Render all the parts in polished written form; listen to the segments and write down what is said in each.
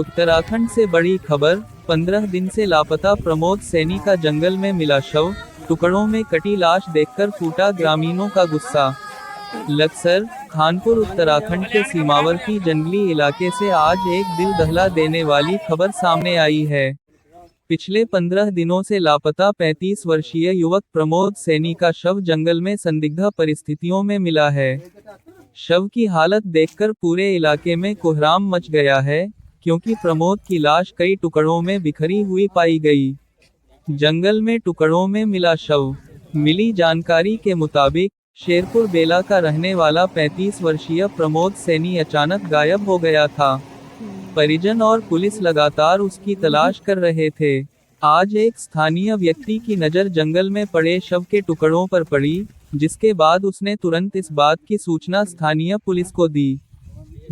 उत्तराखंड से बड़ी खबर, 15 दिन से लापता प्रमोद सैनी का जंगल में मिला शव, टुकड़ों में कटी लाश देखकर फूटा ग्रामीणों का गुस्सा। लक्सर, खानपुर उत्तराखंड के सीमावर्ती जंगली इलाके से आज एक दिल दहला देने वाली खबर सामने आई है। पिछले 15 दिनों से लापता 35 वर्षीय युवक प्रमोद सैनी का शव जंगल में संदिग्ध परिस्थितियों में मिला है। शव की हालत देखकर पूरे इलाके में कोहराम मच गया है, क्योंकि प्रमोद की लाश कई टुकड़ों में बिखरी हुई पाई गई। जंगल में टुकड़ों में मिला शव। मिली जानकारी के मुताबिक शेरपुर बेला का रहने वाला 35 वर्षीय प्रमोद सैनी अचानक गायब हो गया था। परिजन और पुलिस लगातार उसकी तलाश कर रहे थे। आज एक स्थानीय व्यक्ति की नज़र जंगल में पड़े शव के टुकड़ों पर पड़ी, जिसके बाद उसने तुरंत इस बात की सूचना स्थानीय पुलिस को दी।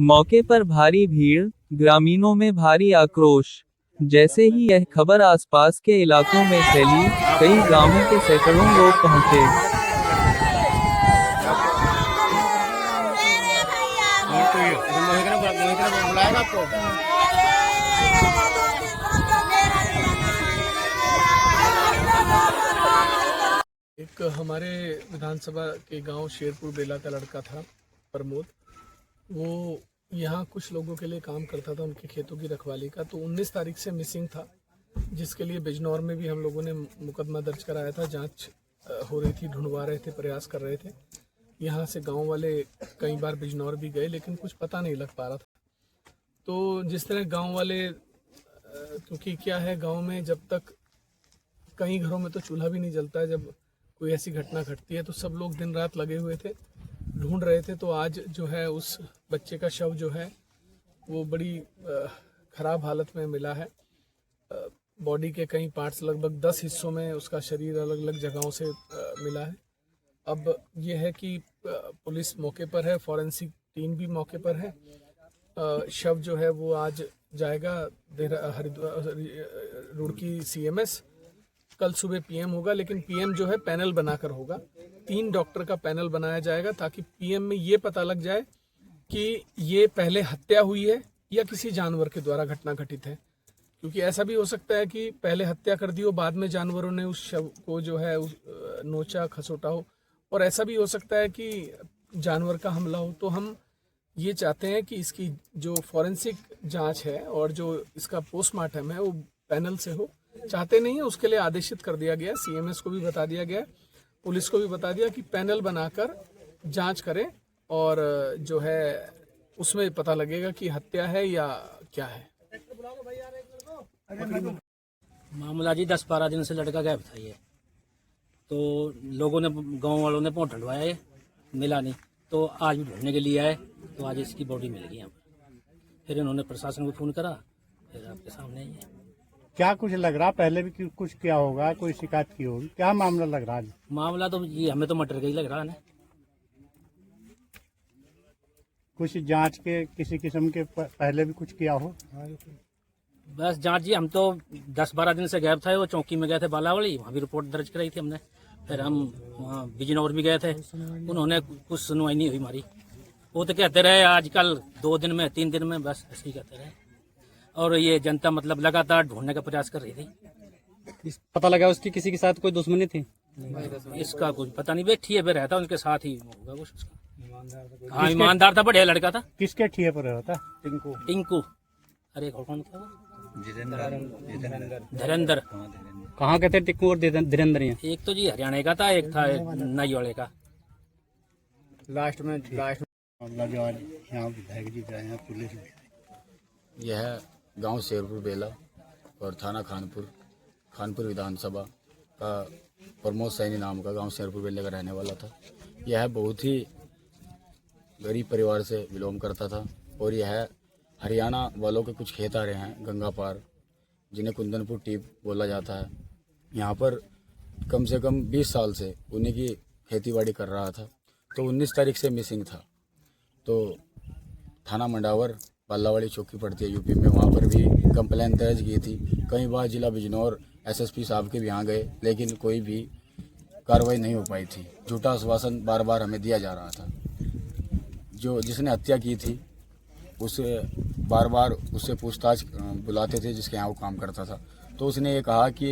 मौके पर भारी भीड़, ग्रामीणों में भारी आक्रोश। जैसे ही यह खबर आसपास के इलाकों में फैली, कई गांवों के सैकड़ों लोग पहुंचे। एक हमारे विधानसभा के गांव शेरपुर बेला का लड़का था प्रमोद। वो यहाँ कुछ लोगों के लिए काम करता था, उनके खेतों की रखवाली का। तो 19 तारीख से मिसिंग था, जिसके लिए बिजनौर में भी हम लोगों ने मुकदमा दर्ज कराया था। जांच हो रही थी, ढूंढवा रहे थे, प्रयास कर रहे थे। यहाँ से गांव वाले कई बार बिजनौर भी गए, लेकिन कुछ पता नहीं लग पा रहा था। तो जिस तरह गाँव वाले, क्योंकि क्या है, गाँव में जब तक कई घरों में तो चूल्हा भी नहीं जलता है, जब कोई ऐसी घटना घटती है तो सब लोग दिन रात लगे हुए थे, ढूंढ रहे थे। तो आज जो है उस बच्चे का शव जो है वो बड़ी खराब हालत में मिला है। बॉडी के कई पार्ट्स, लगभग 10 हिस्सों में उसका शरीर अलग अलग जगहों से मिला है। अब ये है कि पुलिस मौके पर है, फॉरेंसिक टीम भी मौके पर है। शव जो है वो आज जाएगा रुड़की CMS। कल सुबह PM होगा, लेकिन PM जो है पैनल बनाकर होगा। 3 डॉक्टर का पैनल बनाया जाएगा, ताकि PM में ये पता लग जाए कि ये पहले हत्या हुई है या किसी जानवर के द्वारा घटना घटित है। क्योंकि ऐसा भी हो सकता है कि पहले हत्या कर दी हो, बाद में जानवरों ने उस शव को जो है नोचा खसोटा हो, और ऐसा भी हो सकता है कि जानवर का हमला हो। तो हम ये चाहते हैं कि इसकी जो फॉरेंसिक जाँच है और जो इसका पोस्टमार्टम है वो पैनल से हो। चाहते नहीं है, उसके लिए आदेशित कर दिया गया। CMS को भी बता दिया गया, पुलिस को भी बता दिया कि पैनल बनाकर जांच करें, और जो है उसमें पता लगेगा कि हत्या है या क्या है। मामला जी 10-12 दिन से लड़का गायब था ये। तो लोगों ने, गांव वालों ने पहुंच ढूंढवाया, ये मिला नहीं। तो आज भी ढूंढने के लिए आए, तो आज इसकी बॉडी मिल गई यहाँ पर। फिर इन्होंने प्रशासन को फ़ोन करा, फिर आपके सामने ही है। क्या कुछ लग रहा, पहले भी कुछ किया होगा, कोई शिकायत की होगी, क्या मामला लग रहा है? मामला तो ये हमें तो मर्डर का ही लग रहा है। कुछ जांच के किसी किस्म के पहले भी कुछ किया हो? बस जांच जी, हम तो 10-12 दिन से गायब था। वो चौकी में गए थे बालावली, वहाँ भी रिपोर्ट दर्ज कराई थी हमने। फिर हम वहाँ बिजनौर भी गए थे, उन्होंने कुछ सुनवाई नहीं हुई हमारी। वो तो कहते रहे आजकल 2 दिन में 3 दिन में, बस ऐसे ही कहते रहे। और ये जनता मतलब लगातार ढूंढने का प्रयास कर रही थी। पता लगा उसकी किसी के साथ कोई दुश्मनी थी? इसका कुछ पता नहीं, ठिए पे रहता, उनके साथ ही होगा कुछ उसका। हाँ, ईमानदार था, बढ़िया लड़का था। किसके ठिए पर होता? टिंकू। अरे कौन था वो? धीरेन्द्र। कहाँ के थे टिंकू और धीरेन्द्र? एक तो जी हरियाणा का था, एक था नई वाले का। लास्ट में यहाँ विधायक जी गए हैं, पुलिस। यह गांव शेरपुर बेला और थाना खानपुर विधानसभा का प्रमोद सैनी नाम का गांव शेरपुर बेले का रहने वाला था। यह बहुत ही गरीब परिवार से बिलोंग करता था, और यह हरियाणा वालों के कुछ खेत आ रहे हैं गंगा पार, जिन्हें कुंदनपुर टीप बोला जाता है। यहाँ पर कम से कम 20 साल से उन्हीं की खेतीबाड़ी कर रहा था। तो 19 तारीख से मिसिंग था। तो थाना मंडावर बालावाड़ी चौकी पड़ती है UP में, वहाँ पर भी कंप्लेन दर्ज की थी। कई बार जिला बिजनौर SSP साहब के भी यहाँ गए, लेकिन कोई भी कार्रवाई नहीं हो पाई थी। झूठा आश्वासन बार बार हमें दिया जा रहा था। जो जिसने हत्या की थी उस बार बार उससे पूछताछ बुलाते थे जिसके यहाँ वो काम करता था। तो उसने ये कहा कि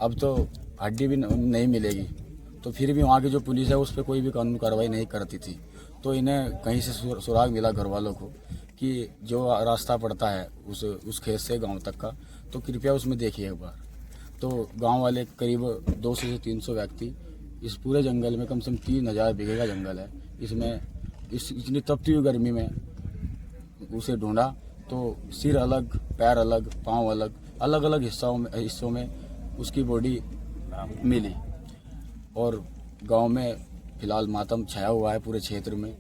अब तो हड्डी भी नहीं मिलेगी, तो फिर भी वहाँ की जो पुलिस है उस पर कोई भी कानूनी कार्रवाई नहीं करती थी। तो इन्हें कहीं से सुराग मिला घर वालों को कि जो रास्ता पड़ता है उस खेत से गांव तक का, तो कृपया उसमें देखिए एक बार। तो गांव वाले करीब 200 से 300 व्यक्ति इस पूरे जंगल में, कम से कम 3000 बीघे का जंगल है, इसमें इतनी तपती हुई गर्मी में उसे ढूंढा तो सिर अलग, पैर अलग, पाँव अलग, अलग अलग हिस्सों में उसकी बॉडी मिली। और गांव में फिलहाल मातम छाया हुआ है पूरे क्षेत्र में।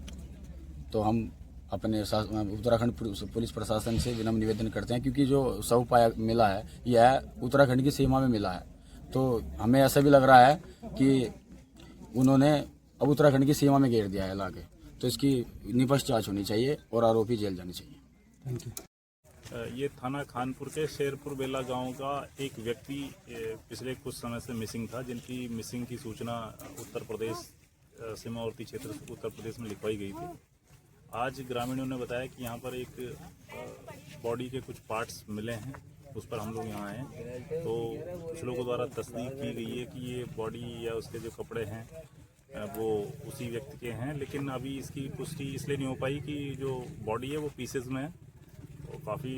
तो हम अपने उत्तराखंड पुलिस प्रशासन से विनम्र निवेदन करते हैं, क्योंकि जो शव पाया मिला है यह उत्तराखंड की सीमा में मिला है। तो हमें ऐसा भी लग रहा है कि उन्होंने अब उत्तराखंड की सीमा में घेर दिया है लाके। तो इसकी निष्पक्ष जांच होनी चाहिए और आरोपी जेल जाने चाहिए। Thank you. ये थाना खानपुर के शेरपुर बेला गांव का एक व्यक्ति पिछले कुछ समय से मिसिंग था, जिनकी मिसिंग की सूचना उत्तर प्रदेश सीमावर्ती क्षेत्र उत्तर प्रदेश में लिखवाई गई थी। आज ग्रामीणों ने बताया कि यहाँ पर एक बॉडी के कुछ पार्ट्स मिले हैं, उस पर हम लोग यहाँ आए तो कुछ लोगों द्वारा तस्दीक की गई है कि ये बॉडी या उसके जो कपड़े हैं वो उसी व्यक्ति के हैं। लेकिन अभी इसकी पुष्टि इसलिए नहीं हो पाई कि जो बॉडी है वो पीसेज में है, वो काफ़ी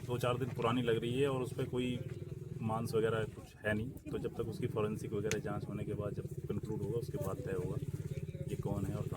2-4 दिन पुरानी लग रही है और उस पर कोई मांस वगैरह कुछ है नहीं। तो जब तक उसकी फॉरेंसिक वगैरह जांच होने के बाद जब कंक्लूड होगा उसके बाद तय होगा ये कौन है और